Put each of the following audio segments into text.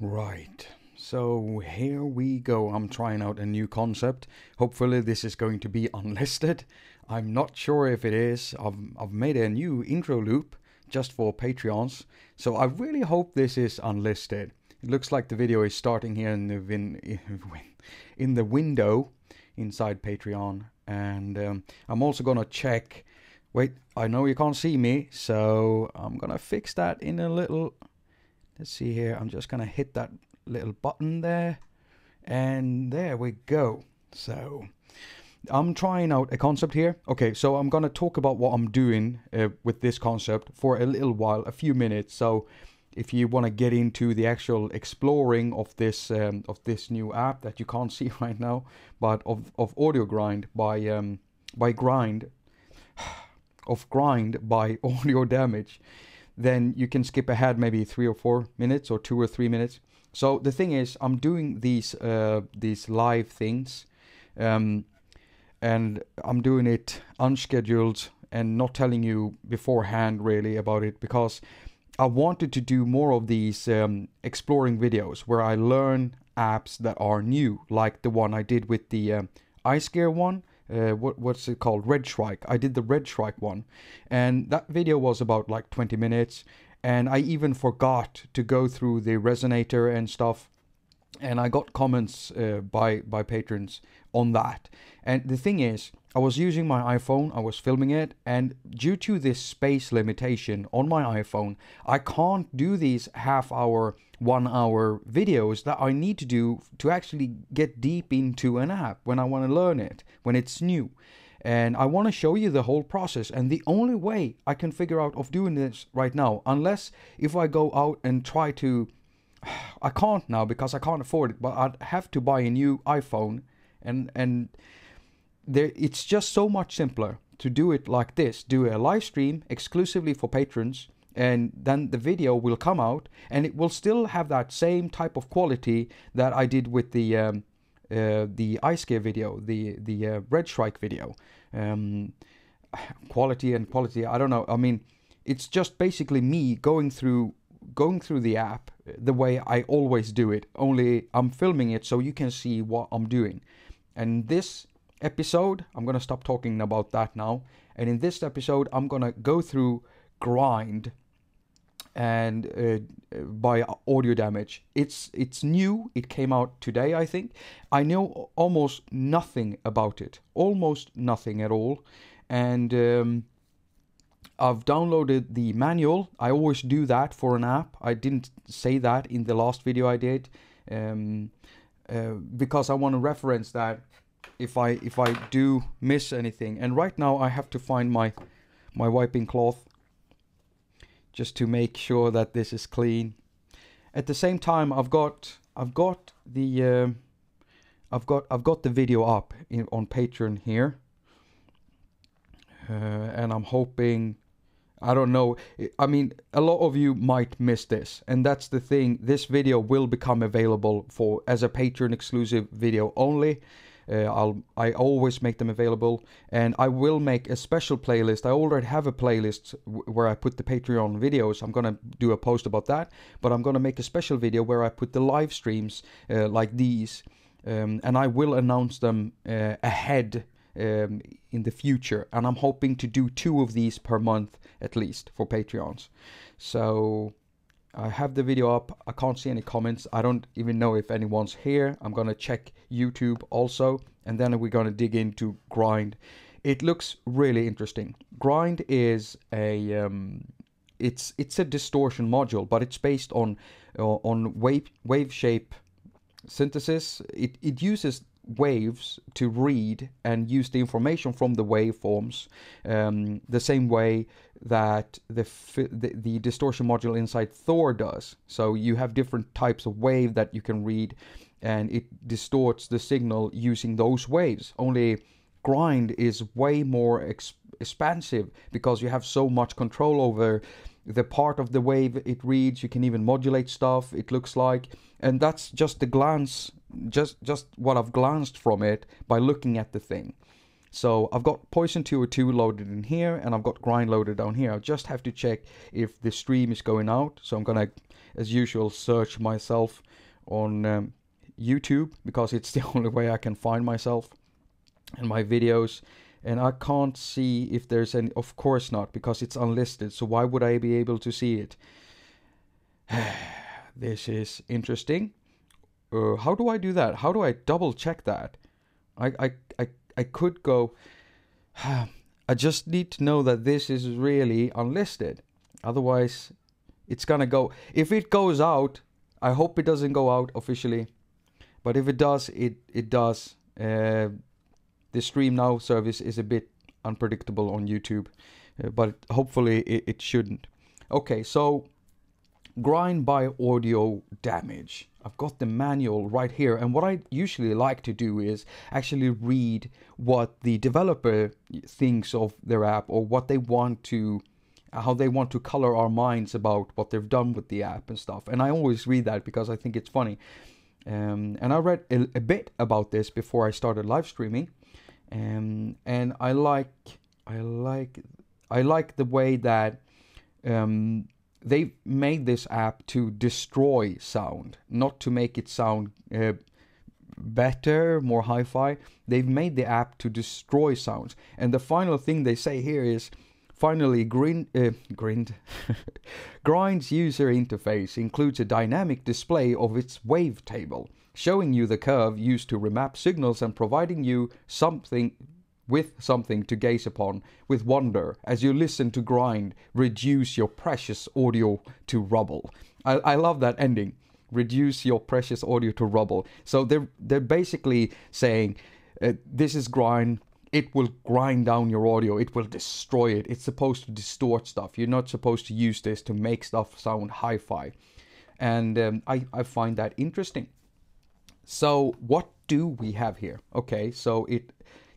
Right, so here we go. I'm trying out a new concept. Hopefully this is going to be unlisted. I'm not sure if it is. I've made a new intro loop just for Patreons, so I really hope this is unlisted. It looks like the video is starting here in the window inside Patreon, and I'm also gonna check. Wait, I know you can't see me, so I'm gonna fix that in a little. Let's see here, I'm just gonna hit that little button there, and there we go. So I'm trying out a concept here. Okay, so I'm gonna talk about what I'm doing with this concept for a little while, a few minutes. So if you want to get into the actual exploring of this new app that you can't see right now, but of AudioGrind by Grind by AudioDamage, then you can skip ahead maybe 3 or 4 minutes or 2 or 3 minutes. So the thing is, I'm doing these live things, and I'm doing it unscheduled and not telling you beforehand really about it, because I wanted to do more of these exploring videos where I learn apps that are new, like the one I did with the iScare one. What's it called? Red Shrike. I did the Red Shrike one, and that video was about like 20 minutes, and I even forgot to go through the resonator and stuff, and I got comments by patrons on that. And the thing is, I was using my iPhone, I was filming it, and due to this space limitation on my iPhone, I can't do these half-hour, 1-hour videos that I need to do to actually get deep into an app when I want to learn it, when it's new. And I want to show you the whole process, and the only way I can figure out of doing this right now, unless if I go out and try to, I can't now because I can't afford it, but I'd have to buy a new iPhone, and there, it's just so much simpler to do it like this. Do a live stream exclusively for patrons, and then the video will come out, and it will still have that same type of quality that I did with the iScare video, the Red Shrike video. Quality, I don't know. I mean, it's just basically me going through the app the way I always do it, only I'm filming it so you can see what I'm doing. And this episode, I'm gonna stop talking about that now, and in this episode I'm gonna go through Grind and by AudioDamage. It's new, it came out today, I think. I know almost nothing about it, almost nothing at all, and I've downloaded the manual. I always do that for an app. I didn't say that in the last video I did, because I want to reference that if I do miss anything. And right now I have to find my wiping cloth just to make sure that this is clean. At the same time, I've got the video up on Patreon here, and I'm hoping, I don't know, I mean, a lot of you might miss this, and that's the thing. This video will become available as a Patreon exclusive video only. I always make them available, and I will make a special playlist. I already have a playlist where I put the Patreon videos. I'm gonna do a post about that, but I'm gonna make a special video where I put the live streams like these, and I will announce them ahead in the future, and I'm hoping to do 2 of these per month at least for Patreons. So I have the video up. I can't see any comments. I don't even know if anyone's here. I'm gonna check YouTube also, and then we're gonna dig into Grind. It looks really interesting. Grind is a it's a distortion module, but it's based on wave shape synthesis. It uses waves to read and use the information from the waveforms, the same way that the distortion module inside Thor does. So you have different types of wave that you can read, and it distorts the signal using those waves. Only Grind is way more expansive because you have so much control over the part of the wave it reads. You can even modulate stuff, it looks like, and that's just the glance, just what I've glanced from it by looking at the thing. So I've got Poison 202 loaded in here, and I've got Grind loaded down here. I just have to check if the stream is going out. So I'm gonna, as usual, search myself on YouTube, because it's the only way I can find myself and my videos. And I can't see if there's any, of course not, because it's unlisted. So why would I be able to see it? This is interesting. How do I do that? How do I double check that? I could go, I just need to know that this is really unlisted. Otherwise, it's gonna go. If it goes out, I hope it doesn't go out officially. But if it does, it does. The Stream Now service is a bit unpredictable on YouTube. But hopefully it shouldn't. Okay, so Grind by AudioDamage. I've got the manual right here, and what I usually like to do is actually read what the developer thinks of their app, or what they want to, how they want to color our minds about what they've done with the app and stuff. And I always read that because I think it's funny. And I read a bit about this before I started live streaming, and I like the way that they made this app to destroy sound, not to make it sound better, more hi-fi. They've made the app to destroy sounds. And the final thing they say here is, finally, Grind's user interface includes a dynamic display of its wavetable, showing you the curve used to remap signals and providing you something to gaze upon with wonder as you listen to Grind reduce your precious audio to rubble. I love that ending. Reduce your precious audio to rubble. So they're basically saying, this is Grind. It will grind down your audio. It will destroy it. It's supposed to distort stuff. You're not supposed to use this to make stuff sound hi-fi. And I find that interesting. So what do we have here? Okay, so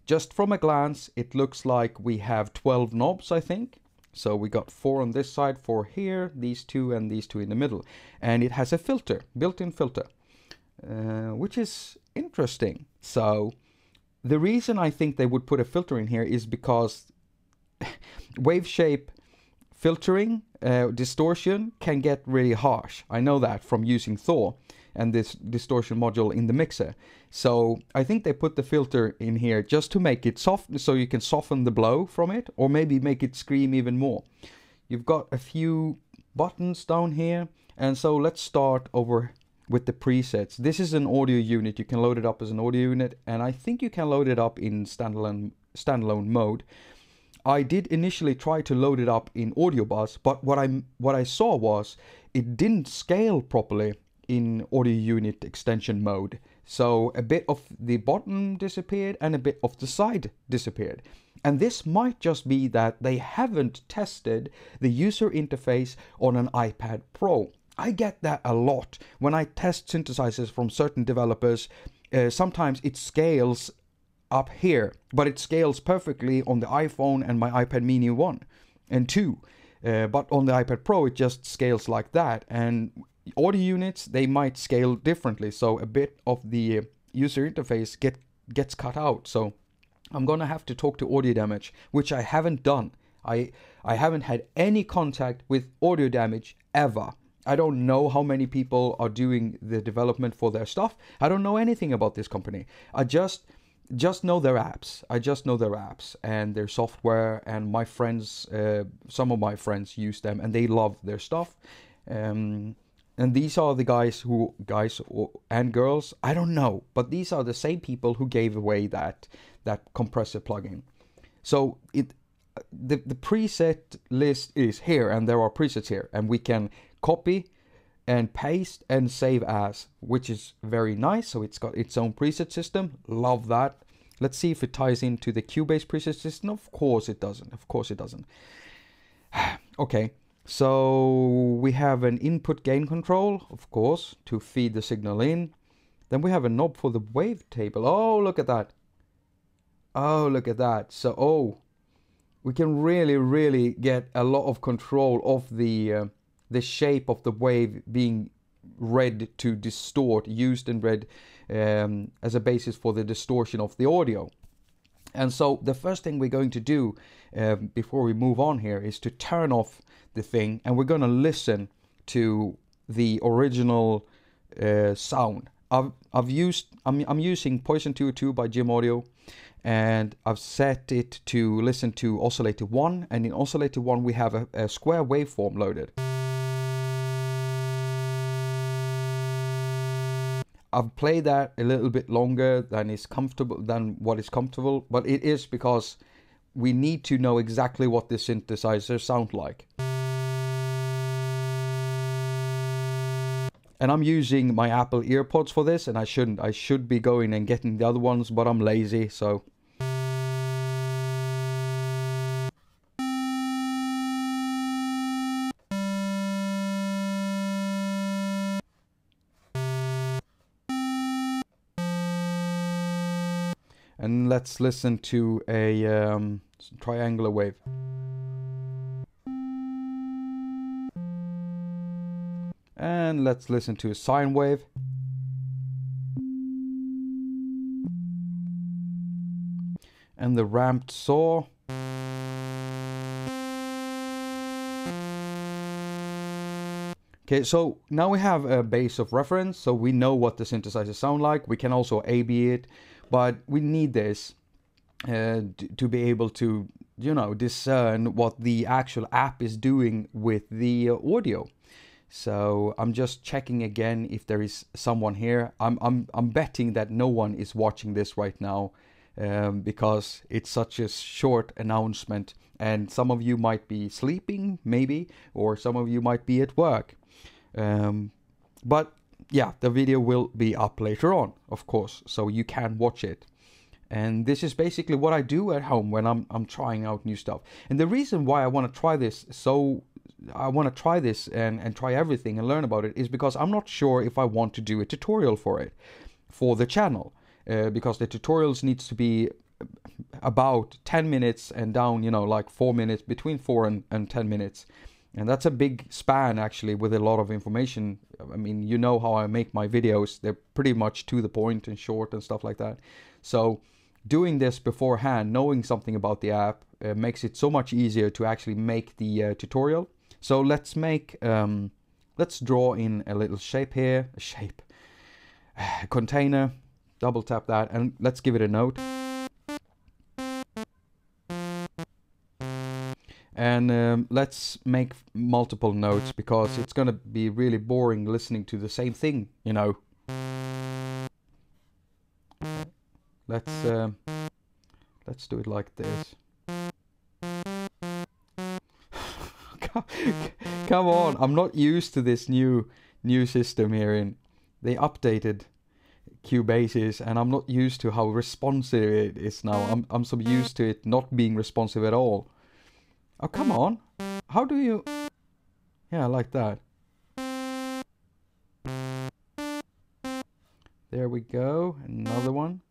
just from a glance, it looks like we have 12 knobs, I think. So we got 4 on this side, 4 here, these 2 and these 2 in the middle. And it has a filter, built-in filter, which is interesting. So the reason I think they would put a filter in here is because wave shape filtering, distortion can get really harsh. I know that from using Thor and this distortion module in the mixer. So I think they put the filter in here just to make it soft, so you can soften the blow from it, or maybe make it scream even more. You've got a few buttons down here, and so let's start over with the presets. This is an audio unit. You can load it up as an audio unit, and I think you can load it up in standalone mode. I did initially try to load it up in Audio Bus, but what I saw was it didn't scale properly in audio unit extension mode. So a bit of the bottom disappeared and a bit of the side disappeared. And this might just be that they haven't tested the user interface on an iPad Pro. I get that a lot when I test synthesizers from certain developers. Sometimes it scales up here, but it scales perfectly on the iPhone and my iPad Mini 1 and 2. But on the iPad Pro, it just scales like that. And audio units, they might scale differently. So a bit of the user interface gets cut out. So I'm gonna have to talk to AudioDamage, which I haven't done. I haven't had any contact with AudioDamage ever. I don't know how many people are doing the development for their stuff. I don't know anything about this company. I just know their apps. I just know their apps and their software, and my friends, some of my friends use them and they love their stuff. And these are the guys and girls, I don't know, but these are the same people who gave away that compressor plugin. So the preset list is here, and there are presets here, and we can copy and paste and save as, which is very nice. So it's got its own preset system. Love that. Let's see if it ties into the Cubase preset system. Of course it doesn't. Of course it doesn't. Okay, so we have an input gain control, of course, to feed the signal in. Then we have a knob for the wavetable. Oh, look at that. Oh, look at that. So, we can really get a lot of control of the shape of the wave being read to distort, used and read as a basis for the distortion of the audio. And so the first thing we're going to do before we move on here is to turn off the thing, and we're going to listen to the original sound. I'm using Poison 202 by Jim Audio, and I've set it to listen to oscillator 1, and in oscillator 1 we have a square waveform loaded. I've played that a little bit longer than what is comfortable, but it is because we need to know exactly what the synthesizer sounds like. And I'm using my Apple EarPods for this, and I shouldn't. I should be going and getting the other ones, but I'm lazy, so. And let's listen to a triangular wave. And let's listen to a sine wave. And the ramped saw. Okay, so now we have a base of reference, so we know what the synthesizers sound like. We can also A/B it, but we need this to be able to, you know, discern what the actual app is doing with the audio. So I'm just checking again if there is someone here. I'm betting that no one is watching this right now, because it's such a short announcement, and some of you might be sleeping maybe, or some of you might be at work. But yeah, the video will be up later on, of course, so you can watch it. And this is basically what I do at home when I'm trying out new stuff. And the reason why I want to try this, and try everything and learn about it, is because I'm not sure if I want to do a tutorial for it, for the channel, because the tutorials needs to be about 10 minutes and down, you know, like 4 minutes, between 4 and 10 minutes. And that's a big span actually, with a lot of information. I mean, you know how I make my videos. They're pretty much to the point and short and stuff like that. So doing this beforehand, knowing something about the app, makes it so much easier to actually make the tutorial. So let's make, let's draw in a little shape here, a container, double tap that, and let's give it a note. And let's make multiple notes, because it's gonna be really boring listening to the same thing, you know. Let's do it like this. Come on, I'm not used to this new system here. They updated Cubase's, and I'm not used to how responsive it is now. I'm so used to it not being responsive at all. Oh, come on. How do you... Yeah, like that. There we go. Another one.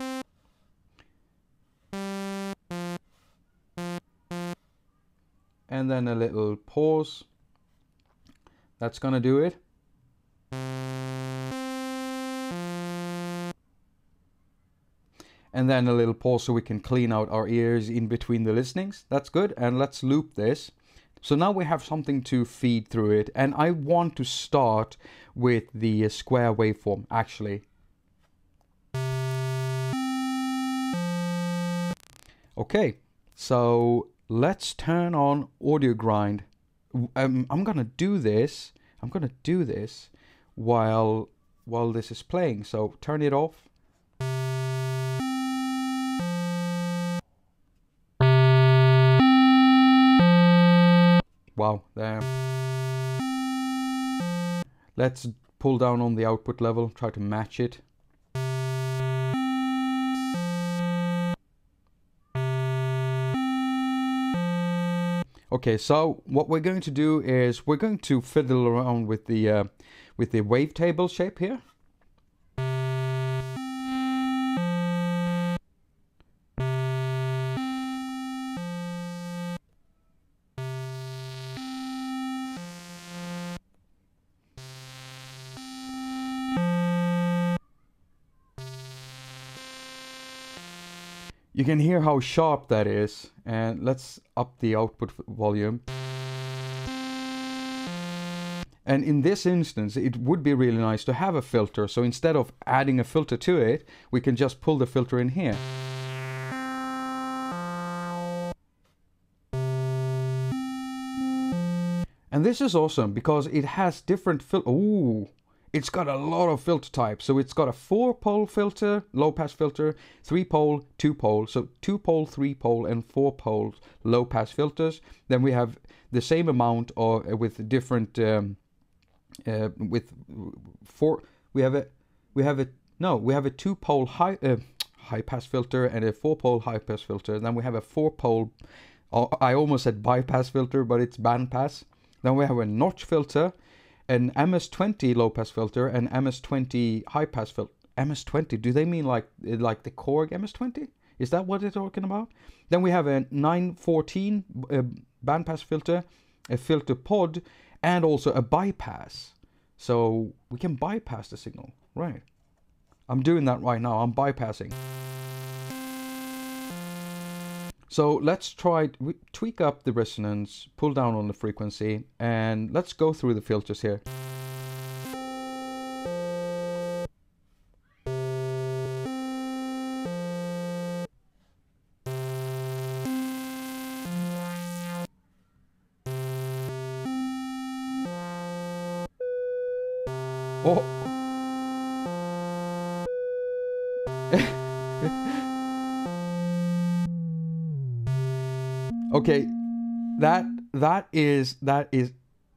And then a little pause. That's gonna do it. And then a little pause so we can clean out our ears in between the listenings. That's good. And let's loop this. So now we have something to feed through it. And I want to start with the square waveform, actually. Okay, so let's turn on audio grind. I'm gonna do this while this is playing. So turn it off. Wow, there. Let's pull down on the output level, try to match it. Okay, so what we're going to do is we're going to fiddle around with the wavetable shape here. You can hear how sharp that is, and let's up the output volume. And in this instance, it would be really nice to have a filter, so instead of adding a filter to it, we can just pull the filter in here. And this is awesome because it has different ooh, it's got a lot of filter types. So it's got a 4-pole filter, low-pass filter, 3-pole, 2-pole. So 2-pole, 3-pole, and 4-pole low-pass filters. Then we have the same amount of with different we have a 2-pole high-pass filter and a 4-pole high-pass filter. Then we have a 4-pole. I almost said bypass filter, but it's bandpass. Then we have a notch filter, an MS-20 low-pass filter, and MS-20 high-pass filter. MS-20, do they mean like the Korg MS-20? Is that what they're talking about? Then we have a 914 bandpass filter, a filter pod, and also a bypass. So we can bypass the signal, right? I'm doing that right now, I'm bypassing. So let's try tweak up the resonance, pull down on the frequency, and let's go through the filters here. Oh. Okay, that is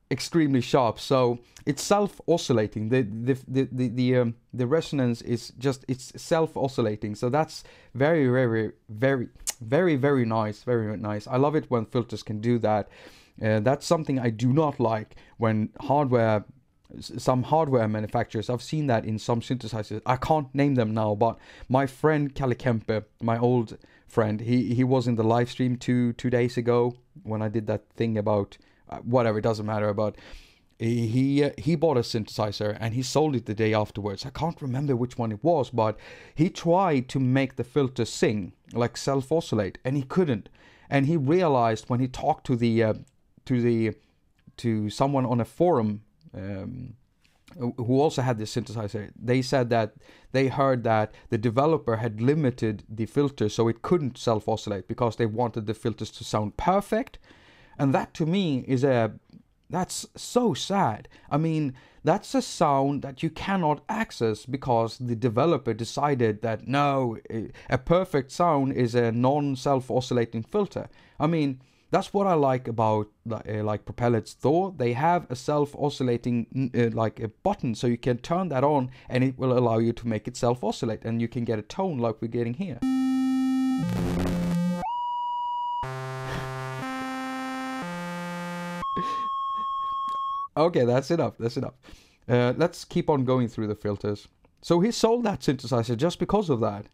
extremely sharp. So it's self-oscillating. The resonance is just, it's self-oscillating. So that's very nice. Very nice. I love it when filters can do that. That's something I do not like when some hardware manufacturers, I've seen that in some synthesizers. I can't name them now, but my friend Kalle Kempe, my old friend, he was in the live stream two days ago when I did that thing about whatever, it doesn't matter, but he bought a synthesizer and he sold it the day afterwards. I can't remember which one it was, but he tried to make the filter sing, like self-oscillate, and he couldn't. And he realized when he talked to someone on a forum who also had this synthesizer, they said that they heard that the developer had limited the filter so it couldn't self-oscillate because they wanted the filters to sound perfect. And that to me is that's so sad. I mean, that's a sound that you cannot access because the developer decided that no, a perfect sound is a non-self-oscillating filter. I mean, that's what I like about like Propellet's Thor. They have a self-oscillating like a button, so you can turn that on and it will allow you to make it self-oscillate, and you can get a tone like we're getting here. Okay, that's enough. Let's keep on going through the filters. So he sold that synthesizer just because of that.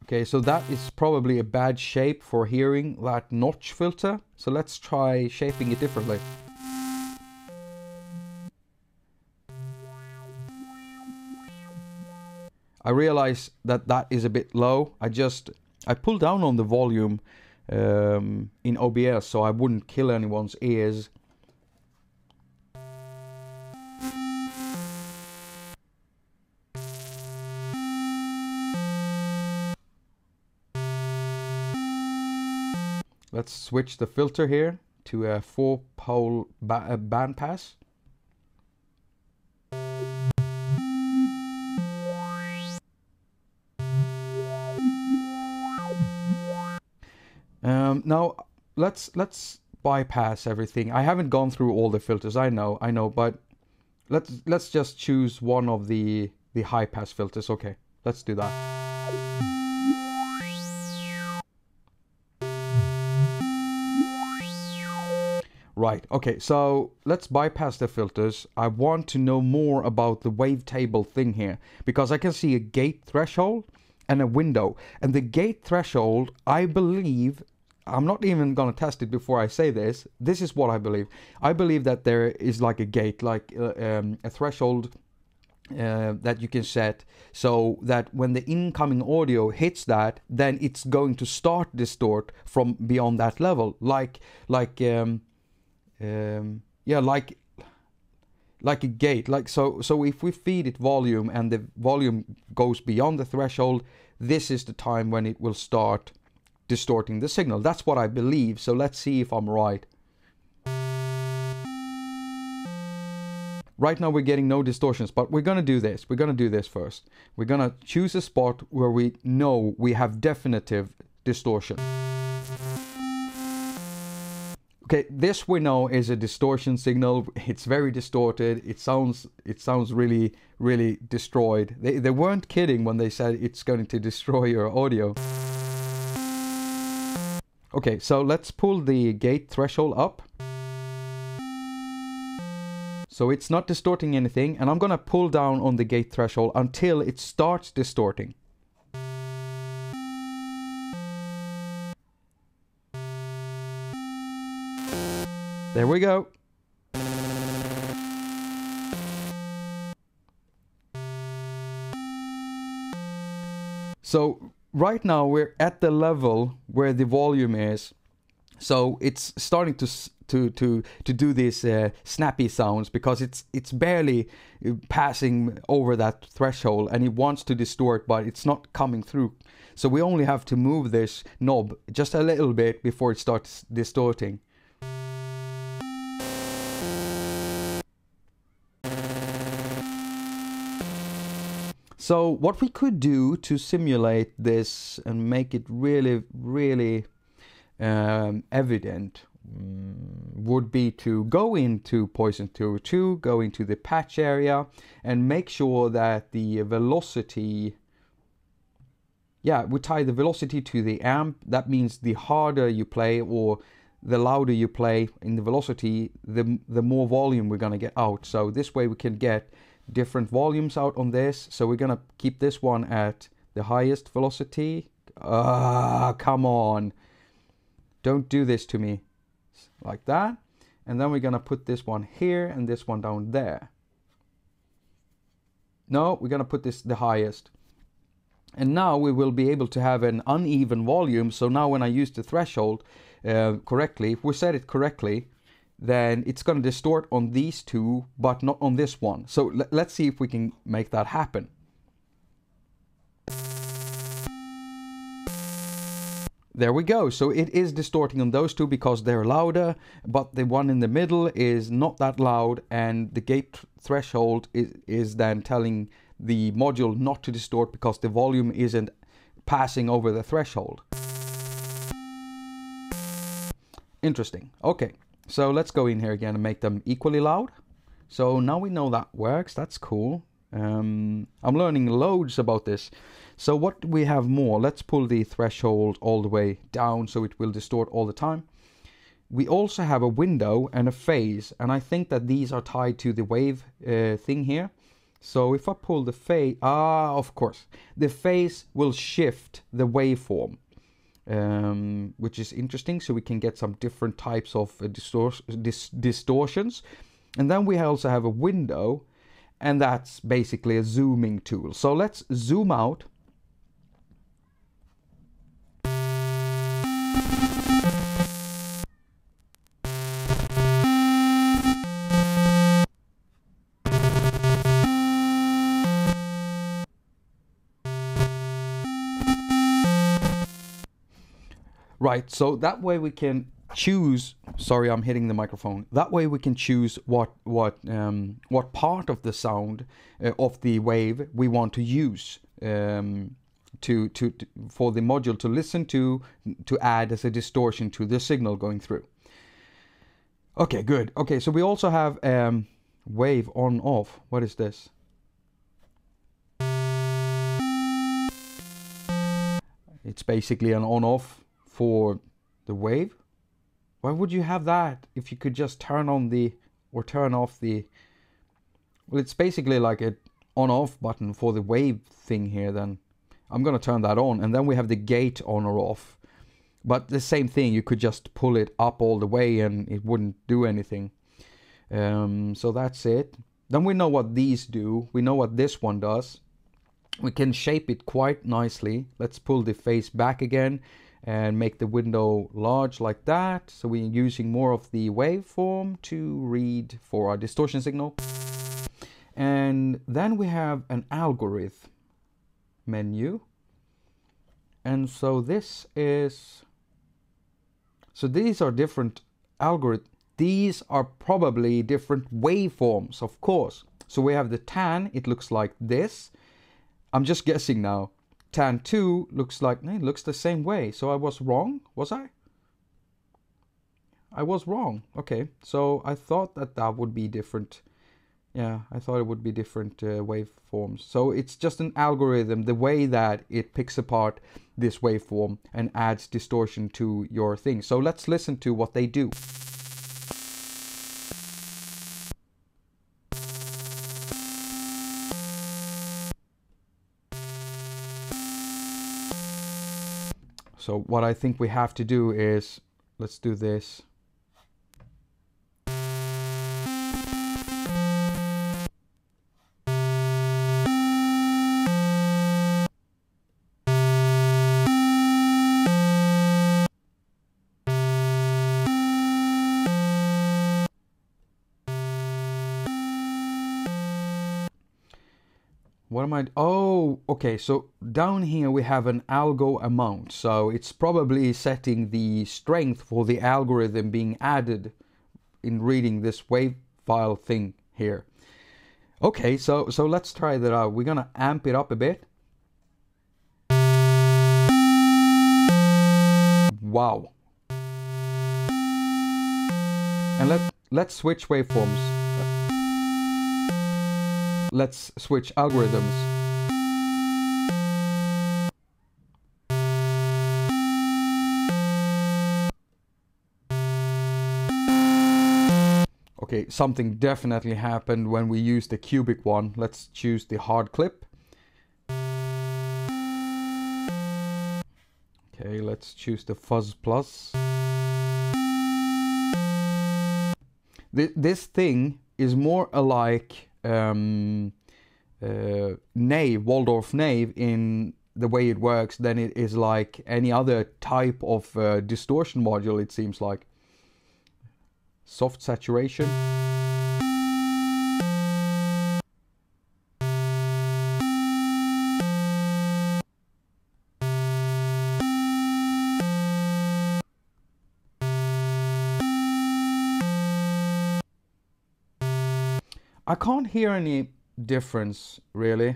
Okay, so that is probably a bad shape for hearing that notch filter. So let's try shaping it differently. I realize that that is a bit low. I pulled down on the volume in OBS so I wouldn't kill anyone's ears. Let's switch the filter here to a 4-pole bandpass. Now let's bypass everything. I haven't gone through all the filters. I know, but let's just choose one of the high pass filters. Okay, let's do that. Right, okay, so let's bypass the filters. I want to know more about the wavetable thing here, because I can see a gate threshold and a window. And the gate threshold, I believe, I'm not even gonna test it before I say this. This is what I believe. I believe that there is like a gate, like a threshold that you can set, so that when the incoming audio hits that, then it's going to start distort from beyond that level, like a gate. Like so if we feed it volume and the volume goes beyond the threshold, this is the time when it will start distorting the signal. That's what I believe. So let's see if I'm right. Right now we're getting no distortions, but we're gonna do this. We're gonna do this first. We're gonna choose a spot where we know we have definitive distortion. Okay, this we know is a distortion signal. It's very distorted. It sounds really, really destroyed. They weren't kidding when they said it's going to destroy your audio. Okay, so let's pull the gate threshold up. So it's not distorting anything, and I'm gonna pull down on the gate threshold until it starts distorting. There we go. So right now we're at the level where the volume is. So it's starting to do these snappy sounds, because it's barely passing over that threshold, and it wants to distort, but it's not coming through. So we only have to move this knob just a little bit before it starts distorting. So what we could do to simulate this and make it really, really evident would be to go into Poison 202, go into the patch area, and make sure that the velocity, we tie the velocity to the amp. That means the harder you play or the louder you play in the velocity, the more volume we're gonna get out. So this way we can get different volumes out on this. So we're gonna keep this one at the highest velocity. Come on. Don't do this to me. Like that. And then we're gonna put this one here and this one down there. No, we're gonna put this the highest. And now we will be able to have an uneven volume. So now when I use the threshold correctly, if we set it correctly, then it's going to distort on these two, but not on this one. So let's see if we can make that happen. There we go. So it is distorting on those two because they're louder, but the one in the middle is not that loud, and the gate threshold is then telling the module not to distort because the volume isn't passing over the threshold. Interesting. Okay, so let's go in here again and make them equally loud. So now we know that works. That's cool. I'm learning loads about this. So what do we have more? Let's pull the threshold all the way down so it will distort all the time. We also have a window and a phase, and I think that these are tied to the wave thing here. So if I pull the phase, of course, the phase will shift the waveform, which is interesting. So we can get some different types of distortions. And then we also have a window, and that's basically a zooming tool. So let's zoom out. Right, so that way we can choose. Sorry, I'm hitting the microphone. That way we can choose what part of the sound of the wave we want to use for the module to listen to add as a distortion to the signal going through. Okay, good. Okay, so we also have wave on off. What is this? It's basically an on off for the wave. Why would you have that if you could just turn on the or turn off the? Well, it's basically like an on off button for the wave thing here. Then I'm gonna turn that on, and then we have the gate on or off. But the same thing, you could just pull it up all the way and it wouldn't do anything. So that's it. Then we know what these do. We know what this one does. We can shape it quite nicely. Let's pull the face back again and make the window large like that. So we're using more of the waveform to read for our distortion signal. And then we have an algorithm menu. And so this is, so these are different algorithms. These are probably different waveforms, of course. So we have the tan, it looks like this. I'm just guessing now. Tan 2 looks like, it looks the same way. So I was wrong, was I? I was wrong. Okay, so I thought that that would be different. Yeah, I thought it would be different waveforms. So it's just an algorithm, the way that it picks apart this waveform and adds distortion to your thing. So let's listen to what they do. So what I think we have to do is, let's do this. What am I? Oh, okay. So down here we have an algo amount. So it's probably setting the strength for the algorithm being added in reading this wave file thing here. Okay, so let's try that out. We're gonna amp it up a bit. Wow. And let's switch waveforms. Let's switch algorithms. Okay, something definitely happened when we used the cubic one. Let's choose the hard clip. Okay, let's choose the fuzz plus. This thing is more alike nave, Waldorf nave in the way it works than it is like any other type of distortion module, it seems like. Soft saturation. I can't hear any difference really.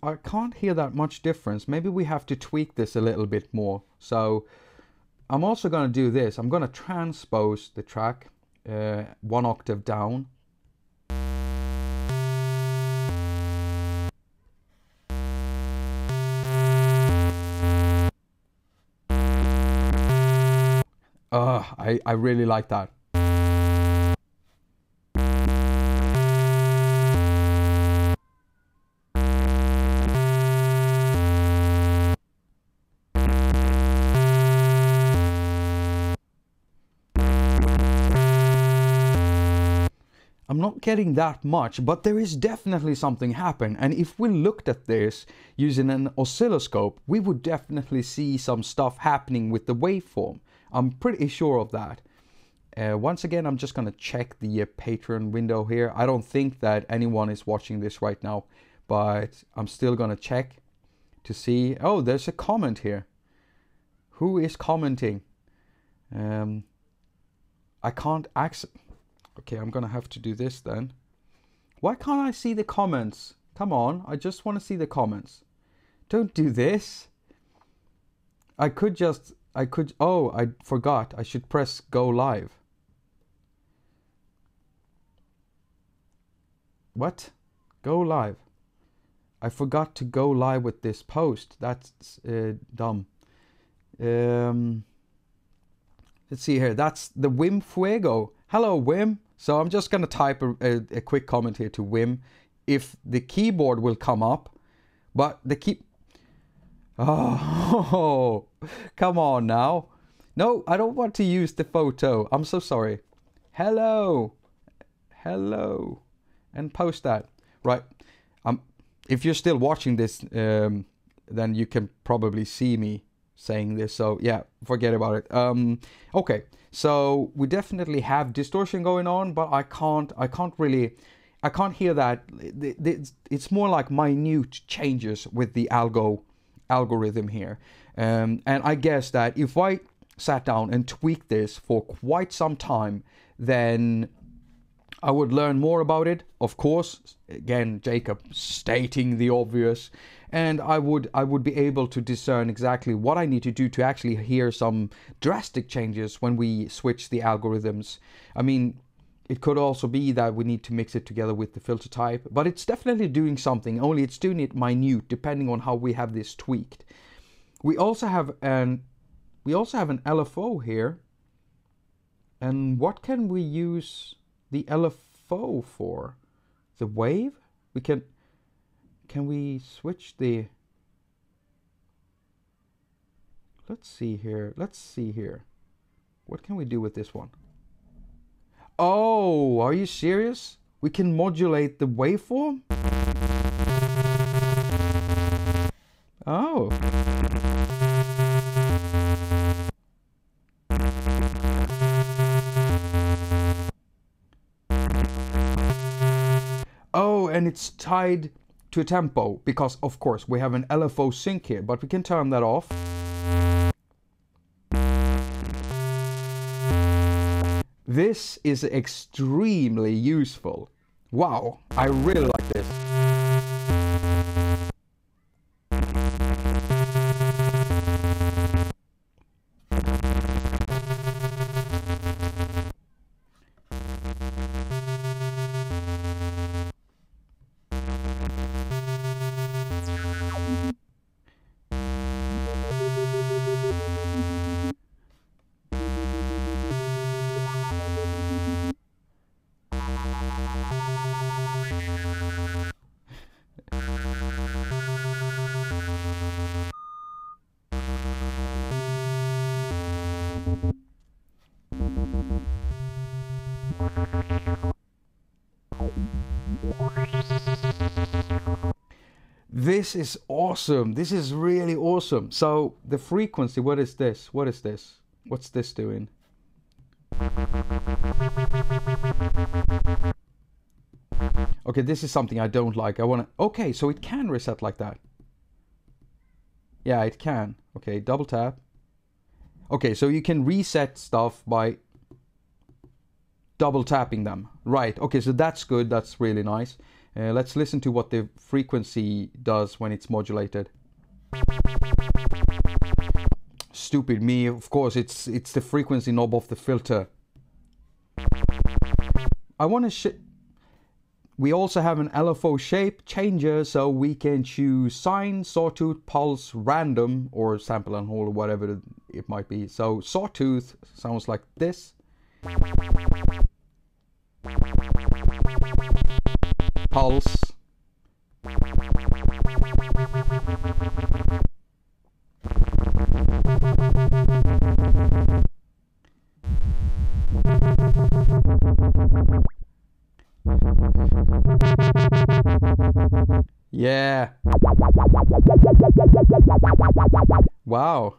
I can't hear that much difference. Maybe we have to tweak this a little bit more. So I'm also going to do this. I'm going to transpose the track 1 octave down. I really like that. I'm not getting that much, but there is definitely something happen. And if we looked at this using an oscilloscope, we would definitely see some stuff happening with the waveform. I'm pretty sure of that. Once again, I'm just going to check the Patreon window here. I don't think that anyone is watching this right now, but I'm still going to check to see. Oh, there's a comment here. Who is commenting? I can't access. Okay, I'm gonna have to do this then. Why can't I see the comments? Come on, I just want to see the comments. Don't do this. I could, oh, I forgot. I should press go live. What? Go live. I forgot to go live with this post. That's dumb. Let's see here. That's the Wim Fuego. Hello, Wim. So I'm just going to type a quick comment here to Wim. If the keyboard will come up, but Oh, come on now. No, I don't want to use the photo. I'm so sorry. Hello. Hello. And post that. Right. If you're still watching this, then you can probably see me saying this. So yeah, forget about it. Okay. So we definitely have distortion going on, but I can't hear that. It's more like minute changes with the algorithm here. And I guess that if I sat down and tweaked this for quite some time, then I would learn more about it, of course. Again, Jacob stating the obvious. And I would be able to discern exactly what I need to do to actually hear some drastic changes when we switch the algorithms. I mean, it could also be that we need to mix it together with the filter type, but it's definitely doing something, only it's doing it minute depending on how we have this tweaked. We also have an LFO here. And what can we use the LFO for? The wave? Can we switch the... Let's see here. What can we do with this one? Oh, are you serious? We can modulate the waveform? Oh. Oh, and it's tied to a tempo because, of course, we have an LFO sync here, but we can turn that off. This is extremely useful. Wow, I really like this. This is awesome. This is really awesome. So the frequency, what is this? What is this? What's this doing? Okay, this is something I don't like. Okay, so it can reset like that. Yeah, it can. Okay, double tap. Okay, so you can reset stuff by double tapping them. Right, okay, so that's good. That's really nice. Let's listen to what the frequency does when it's modulated. Stupid me, of course, it's the frequency knob of the filter. We also have an LFO shape changer, so we can choose sine, sawtooth, pulse, random, or sample and hold, or whatever it might be. So sawtooth sounds like this. Pulse. Yeah. Wow.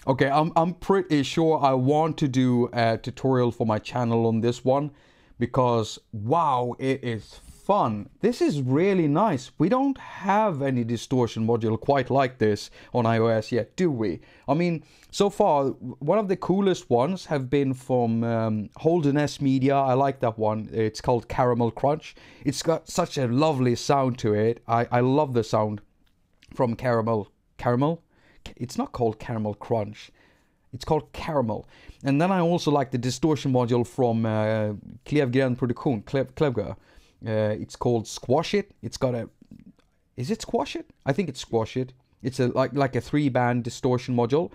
Okay, I'm pretty sure I want to do a tutorial for my channel on this one because wow, it is fun. This is really nice. We don't have any distortion module quite like this on iOS yet, do we? I mean, so far, one of the coolest ones have been from Holden S Media. I like that one. It's called Caramel Crunch. It's got such a lovely sound to it. I love the sound from Caramel. It's not called Caramel Crunch. It's called Caramel. And then I also like the distortion module from Klevgren Produktion, Klevga. It's called Squash It. It's got a... Is it Squash It? I think it's Squash It. It's like a 3-band distortion module.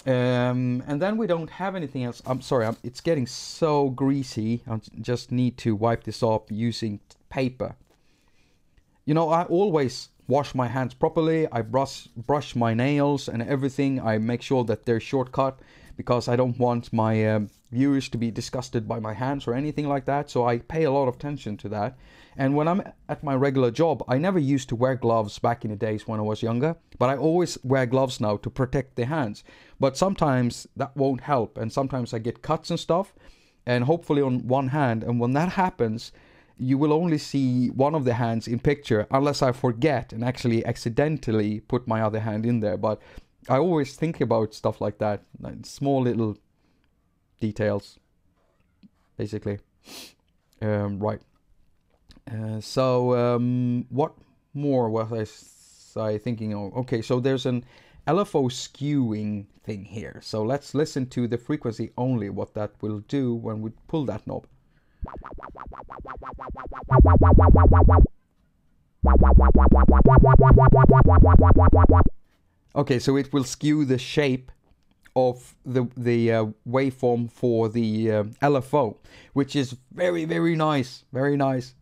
And then we don't have anything else. I'm sorry, it's getting so greasy. I just need to wipe this off using paper. You know, I always wash my hands properly. I brush my nails and everything. I make sure that they're shortcut because I don't want my viewers to be disgusted by my hands or anything like that. So I pay a lot of attention to that. And when I'm at my regular job, I never used to wear gloves back in the days when I was younger, but I always wear gloves now to protect the hands. But sometimes that won't help, and sometimes I get cuts and stuff, and hopefully on one hand. And when that happens, you will only see one of the hands in picture unless I forget and actually accidentally put my other hand in there. But I always think about stuff like that, like small little details, basically. Right. So what more was I thinking of? Okay, so there's an LFO skewing thing here. So let's listen to the frequency only, what that will do when we pull that knob. Okay, so it will skew the shape of the waveform for the LFO, which is very, very nice. Very nice.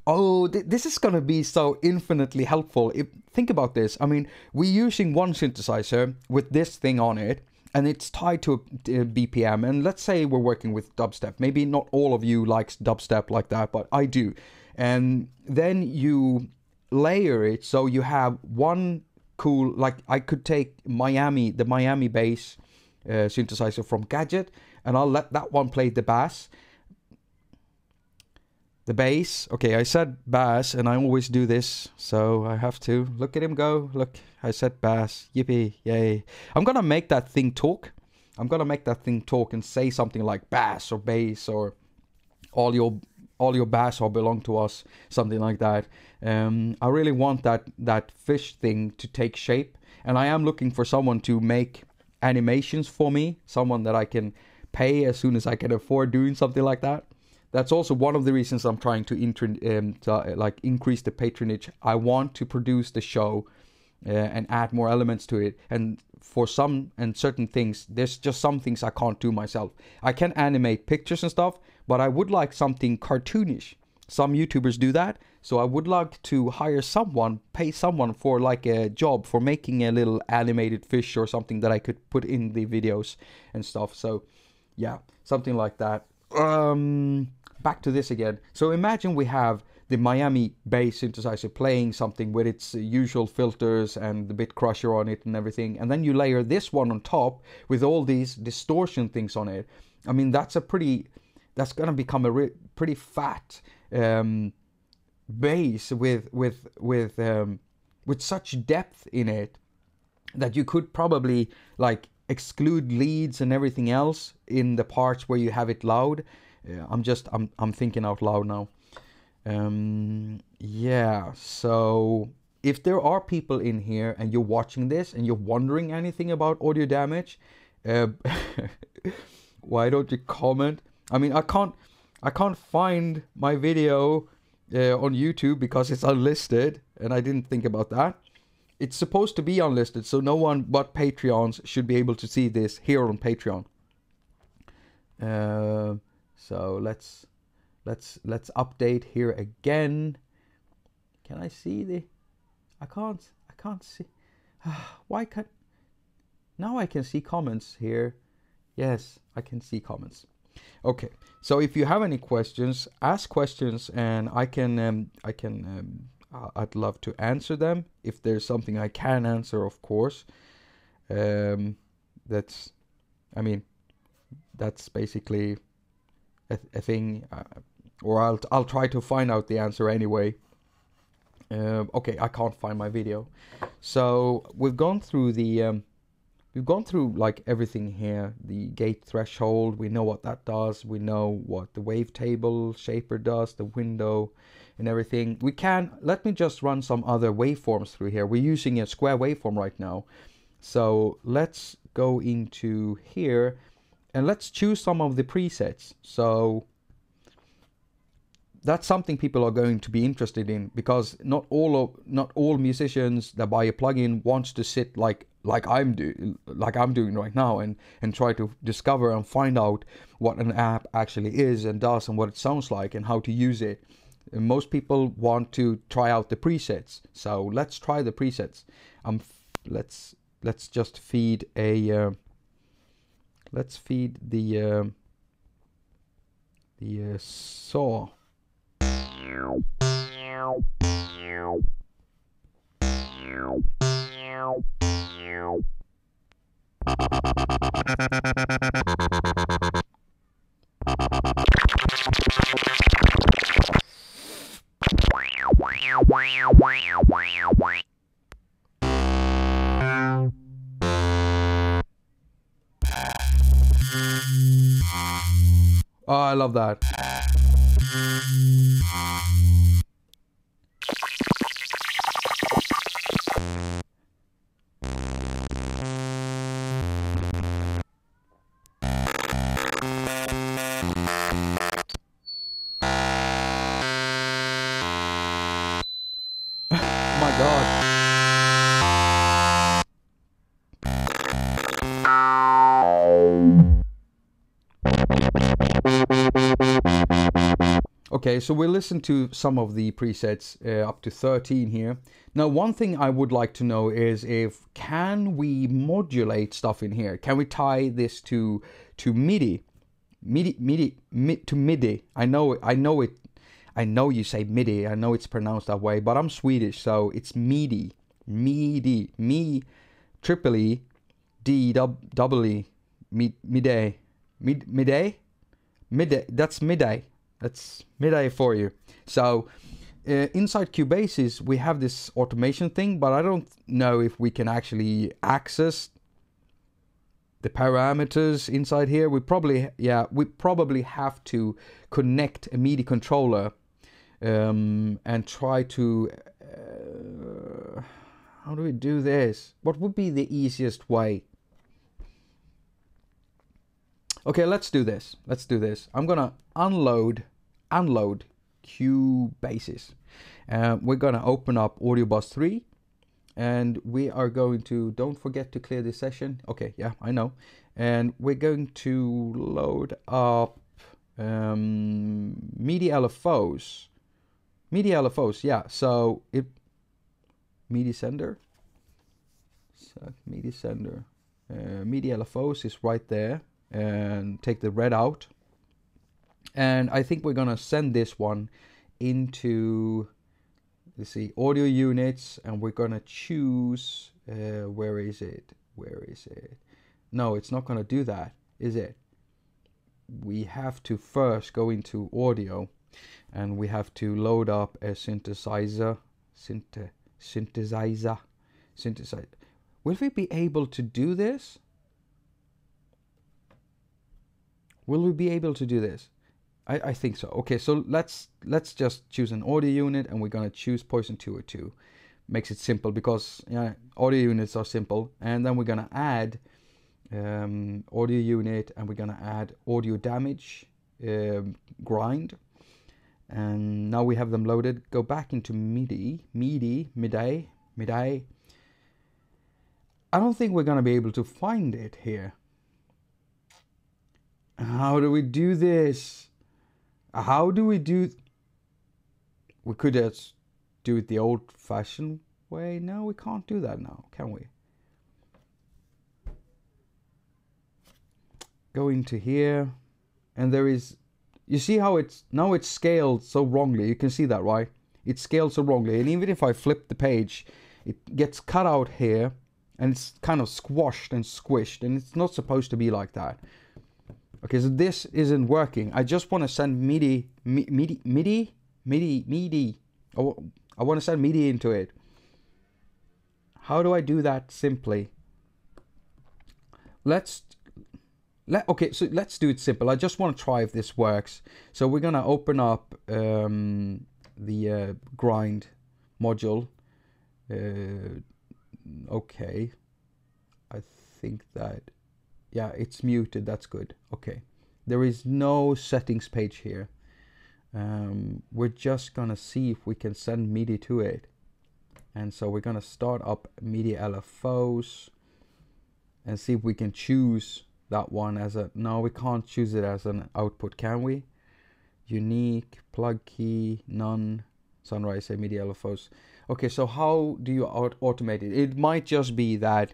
Oh, this is gonna be so infinitely helpful. Think about this. I mean, we're using one synthesizer with this thing on it, and it's tied to a BPM. And let's say we're working with dubstep. Maybe not all of you likes dubstep like that, but I do. And then you layer it so you have one cool, like I could take the Miami bass synthesizer from Gadget, and I'll let that one play the bass. The bass, okay, I said bass, and I always do this, so I have to look at him go. Look, I said bass, yippee, yay. I'm gonna make that thing talk. I'm gonna make that thing talk and say something like bass or bass or all your bass all belong to us, something like that. I really want that fish thing to take shape, and I am looking for someone to make animations for me, someone that I can pay as soon as I can afford doing something like that. That's also one of the reasons I'm trying to increase the patronage. I want to produce the show and add more elements to it. And for some and certain things, there's just some things I can't do myself. I can animate pictures and stuff, but I would like something cartoonish. Some YouTubers do that, so I would like to hire someone, pay someone for like a job for making a little animated fish or something that I could put in the videos and stuff. So yeah, something like that. Back to this again. So imagine we have the Miami bass synthesizer playing something with its usual filters and the bit crusher on it and everything, and then you layer this one on top with all these distortion things on it. I mean, that's gonna become a pretty fat bass with such depth in it that you could probably like exclude leads and everything else in the parts where you have it loud. I'm thinking out loud now. Yeah, so if there are people in here and you're watching this and you're wondering anything about AudioDamage, why don't you comment? I mean, I can't find my video on YouTube because it's unlisted, and I didn't think about that. It's supposed to be unlisted, so no one but Patreons should be able to see this here on Patreon. So let's update here again. Can I see the? I can't see. Why can't? Now I can see comments here. Yes, I can see comments. Okay, so if you have any questions, ask questions, and I'd love to answer them. If there's something I can answer, of course. That's basically a thing, or I'll try to find out the answer anyway. Okay, I can't find my video. So we've gone through like everything here. The gate threshold, we know what that does. We know what the wavetable shaper does, the window and everything. Let me just run some other waveforms through here. We're using a square waveform right now. So let's go into here and let's choose some of the presets. So that's something people are going to be interested in, because not all musicians that buy a plugin wants to sit like I'm doing right now and try to discover and find out what an app actually is and does and what it sounds like and how to use it. And most people want to try out the presets, so let's try the presets. Let's just feed a let's feed the saw. Oh, I love that. My God. Okay, so we'll listen to some of the presets up to 13 here. Now, one thing I would like to know is can we modulate stuff in here? Can we tie this to MIDI? To MIDI. I know you say MIDI. I know it's pronounced that way, but I'm Swedish, so it's MIDI. Me, triple E, D, double E, midday. That's midday. That's midday for you. So inside Cubase's we have this automation thing, but I don't know if we can actually access the parameters inside here. We probably have to connect a MIDI controller and try to how do we do this? What would be the easiest way? Okay, let's do this. I'm gonna unload Cubase's. We're gonna open up Audio Bus 3, and we are going to, don't forget to clear this session. Okay, yeah, I know. And we're going to load up MIDI LFOs. Yeah. So MIDI sender. MIDI sender. MIDI LFOs is right there. And take the red out, and I think we're gonna send this one into, let's see, audio units, and we're gonna choose where is it? No, it's not gonna do that, is it? We have to first go into audio, and we have to load up a synthesizer. Will we be able to do this? Will we be able to do this? I think so. Okay, so let's just choose an audio unit, and we're gonna choose Poison 202. Makes it simple, because audio units are simple. And then we're gonna add audio unit, and we're gonna add AudioDamage grind. And now we have them loaded. Go back into MIDI. I don't think we're gonna be able to find it here. How do we do this? We could just do it the old-fashioned way. No, we can't do that now, can we? Go into here, and there is, you see how it's scaled so wrongly. You can see that, right? It's scaled so wrongly, and even if I flip the page, it gets cut out here, and it's kind of squashed and squished, and it's not supposed to be like that. Okay, so this isn't working. I just want to send MIDI. I want to send MIDI into it. How do I do that simply? Okay, so let's do it simple. I just want to try if this works. So we're gonna open up the grind module. Okay, I think that, yeah, it's muted. That's good. Okay, there is no settings page here. we're just gonna see if we can send MIDI to it. And so we're gonna start up MIDI LFOs and see if we can choose that one as a, no, we can't choose it as an output, can we? Unique, plug key, none, sunrise, say MIDI LFOs. Okay, so how do you automate it? It might just be that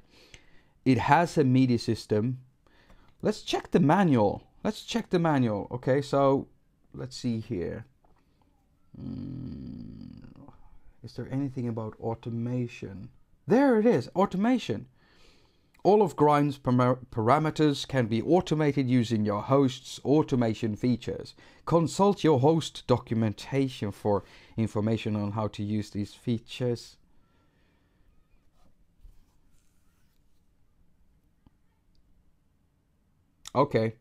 it has a MIDI system. Let's check the manual. Let's check the manual. Okay, so let's see here. Is there anything about automation? There it is, automation. All of Grind's parameters can be automated using your host's automation features. Consult your host documentation for information on how to use these features. Okay.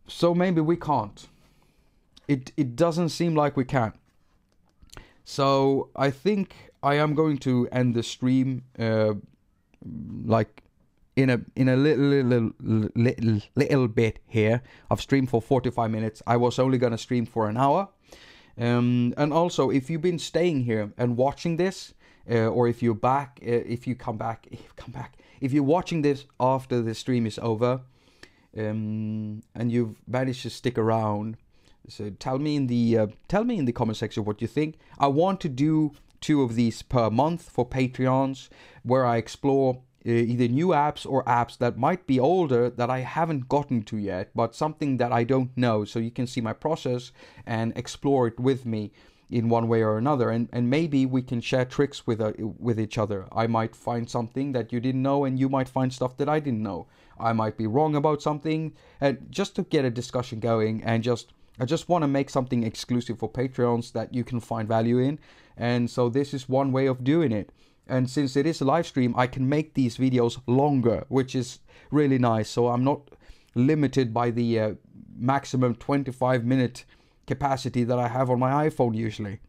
So maybe we can't. It doesn't seem like we can. So I think I am going to end the stream like in a little bit here. I've streamed for 45 minutes. I was only gonna stream for an hour. And also, if you've been staying here and watching this, or if you're back, if you're watching this after the stream is over, and you've managed to stick around, so tell me in the comment section what you think. I want to do 2 of these per month for Patreons, where I explore either new apps or apps that might be older that I haven't gotten to yet, but something that I don't know, so you can see my process and explore it with me in one way or another, and maybe we can share tricks with each other. I might find something that you didn't know, and you might find stuff that I didn't know. I might be wrong about something, and just to get a discussion going, and I just want to make something exclusive for Patreons that you can find value in. And so this is one way of doing it. And since it is a live stream, I can make these videos longer, which is really nice. So I'm not limited by the maximum 25-minute capacity that I have on my iPhone usually,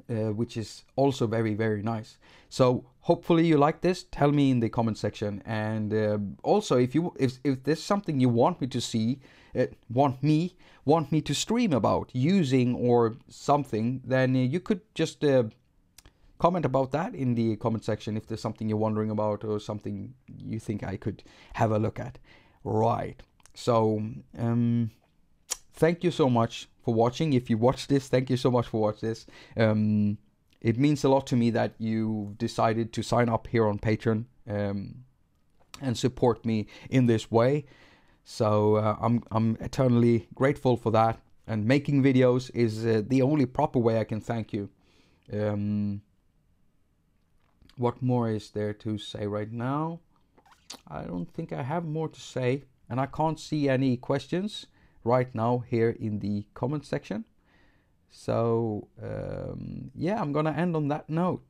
which is also very, very nice. So hopefully you like this. Tell me in the comment section. And also, if there's something you want me to see, want me to stream about using or something, then you could just comment about that in the comment section if there's something you're wondering about or something you think I could have a look at. Right. So thank you so much for watching. If you watch this, thank you so much for watching this. It means a lot to me that you decided to sign up here on Patreon and support me in this way. So I'm eternally grateful for that. And making videos is the only proper way I can thank you. What more is there to say right now? I don't think I have more to say. And I can't see any questions right now here in the comment section. So yeah, I'm gonna end on that note.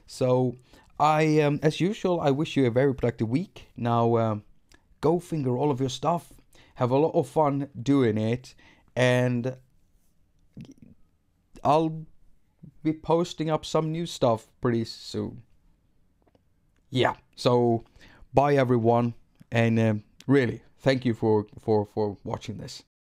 So as usual, I wish you a very productive week. Now go finger all of your stuff, have a lot of fun doing it, and I'll be posting up some new stuff pretty soon. Yeah, so bye everyone, and really thank you for watching this.